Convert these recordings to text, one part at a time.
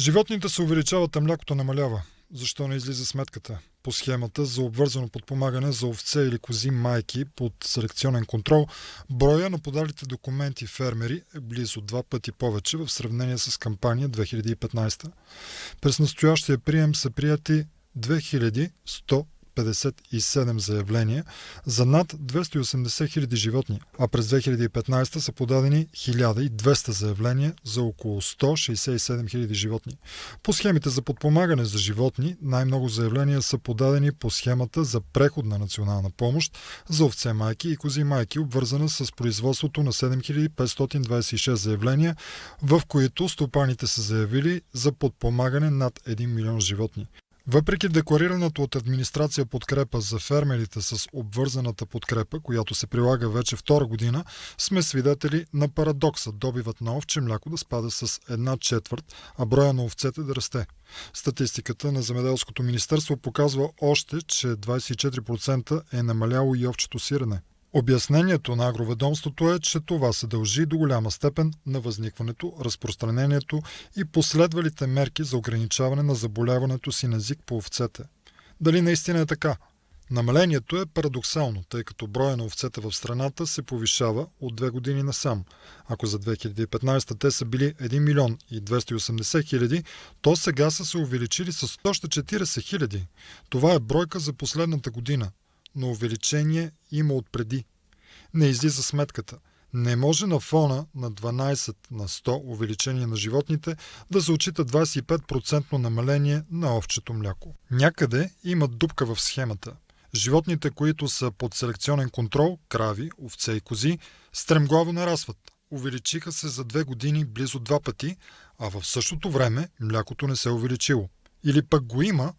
Животните се увеличават, а млякото намалява. Защо не излиза сметката? По схемата за обвързано подпомагане за овце или кози майки под селекционен контрол, броя на подалите документи фермери е близо 2 пъти повече в сравнение с кампания 2015. През настоящия прием са прияти 2157 заявления за над 280 хиляди животни, а през 2015 са подадени 1200 заявления за около 167 хиляди животни. По схемите за подпомагане за животни най-много заявления са подадени по схемата за преходна национална помощ за овце майки и кози майки, обвързана с производството на 7526 заявления, в които стопаните са заявили за подпомагане над 1 милион животни. Въпреки декларираната от администрация подкрепа за фермерите с обвързаната подкрепа, която се прилага вече втора година, сме свидетели на парадокса добивът на овче мляко да спада с 1/4, а броя на овцете да расте. Статистиката на Земеделското министерство показва още, че 24% е намаляло и овчето сирене. Обяснението на агроведомството е, че това се дължи до голяма степен на възникването, разпространението и последвалите мерки за ограничаване на заболяването син език по овцете. Дали наистина е така? Намалението е парадоксално, тъй като броя на овцете в страната се повишава от 2 години насам. Ако за 2015 те са били 1 милион и 280 хиляди, то сега са се увеличили с още 40 хиляди. Това е бройка за последната година, но увеличение има отпреди. Не излиза сметката. Не може на фона на 12 на 100 увеличение на животните да се отчита 25% намаление на овчето мляко. Някъде има дупка в схемата. Животните, които са под селекционен контрол, крави, овце и кози, стремглаво нарастват. Увеличиха се за 2 години близо 2 пъти, а в същото време млякото не се е увеличило. Или пък го има,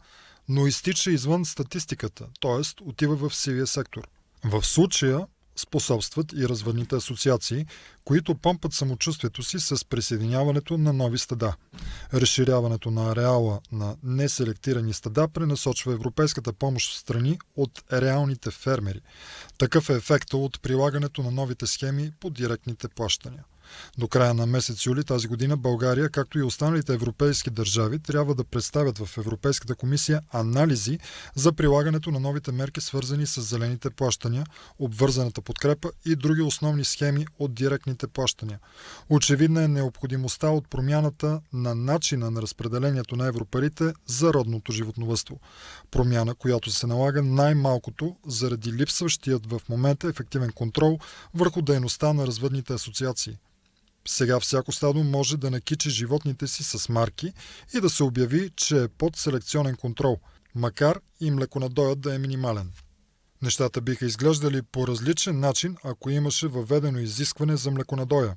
но изтича извън статистиката, т.е. отива в сивия сектор. В случая способстват и развъдните асоциации, които помпат самочувствието си с присъединяването на нови стада. Разширяването на ареала на неселектирани стада пренасочва европейската помощ в страни от реалните фермери. Такъв е ефектът от прилагането на новите схеми по директните плащания. До края на месец юли тази година България, както и останалите европейски държави, трябва да представят в Европейската комисия анализи за прилагането на новите мерки, свързани с зелените плащания, обвързаната подкрепа и други основни схеми от директните плащания. Очевидна е необходимостта от промяната на начина на разпределението на европарите за родното животновъдство. Промяна, която се налага най-малкото заради липсващият в момента ефективен контрол върху дейността на развъдните асоциации. Сега всяко стадо може да накичи животните си с марки и да се обяви, че е под селекционен контрол, макар и млеконадоят да е минимален. Нещата биха изглеждали по различен начин, ако имаше въведено изискване за млеконадоя.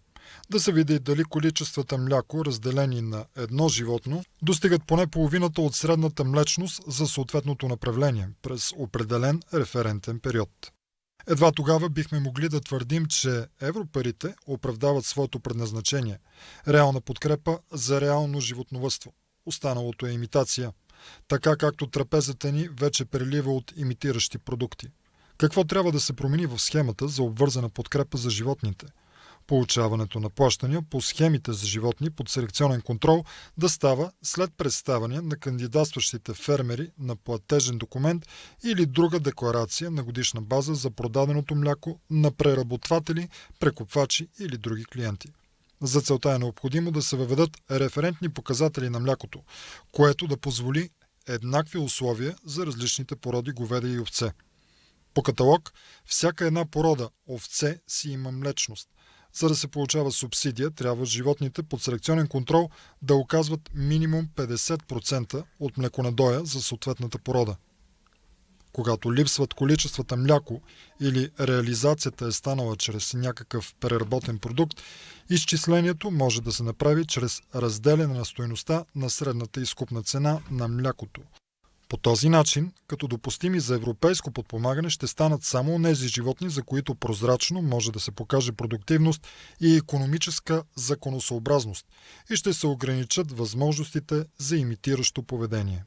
Да се види дали количествата мляко, разделени на едно животно, достигат поне половината от средната млечност за съответното направление през определен референтен период. Едва тогава бихме могли да твърдим, че европарите оправдават своето предназначение – реална подкрепа за реално животновъдство. Останалото е имитация, така както трапезата ни вече прелива от имитиращи продукти. Какво трябва да се промени в схемата за обвързана подкрепа за животните? Получаването на плащания по схемите за животни под селекционен контрол да става след представяне на кандидатстващите фермери на платежен документ или друга декларация на годишна база за продаденото мляко на преработватели, прекупвачи или други клиенти. За целта е необходимо да се въведат референтни показатели на млякото, което да позволи еднакви условия за различните породи говеда и овце. По каталог, всяка една порода овце си има млечност. За да се получава субсидия, трябва животните под селекционен контрол да оказват минимум 50% от млеконадоя за съответната порода. Когато липсват количествата мляко или реализацията е станала чрез някакъв преработен продукт, изчислението може да се направи чрез разделяне на стойността на средната изкупна цена на млякото. По този начин, като допустими за европейско подпомагане, ще станат само онези животни, за които прозрачно може да се покаже продуктивност и икономическа законосъобразност и ще се ограничат възможностите за имитиращо поведение.